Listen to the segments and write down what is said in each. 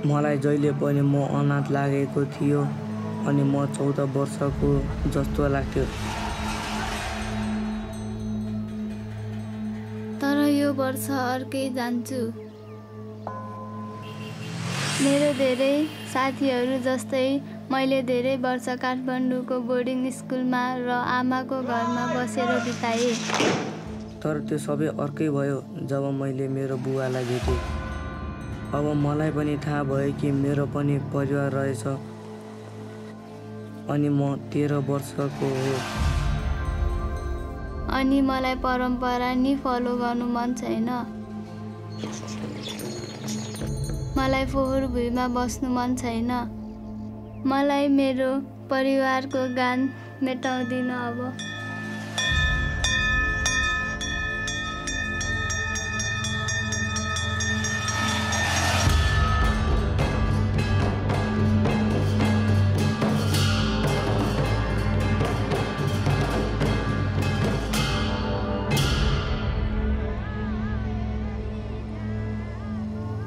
मलाई जहिले पनि म अनाथ लागेको थियो अनि म 14 वर्षको जस्तो लाग्थ्यो। तर यो वर्ष अर्कै जान्छु। मेरो धेरै साथीहरू जस्तै मैले धेरै वर्ष काठमाडौँको बोर्डिङ स्कुलमा र आमाको घरमा बसेर बिताएँ। तर त्यो सबै अर्कै भयो जब मैले मेरो बुवालाई भेटेँ। अब मलाई पनि थाहा भयो कि मेरो पनि परिवार रहेछ अनि म 13 वर्षको हो। अनि मलाई परम्परा नि फलो गर्नु मन छैन। मलाई फोहोर भुइँमा बस्नु मन छैन। मलाई मेरो परिवारको गान मेटाउँदिन अब।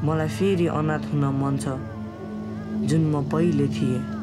मलाई फेरि अनाथ हुन मन छ जुन म पहिले थिएँ।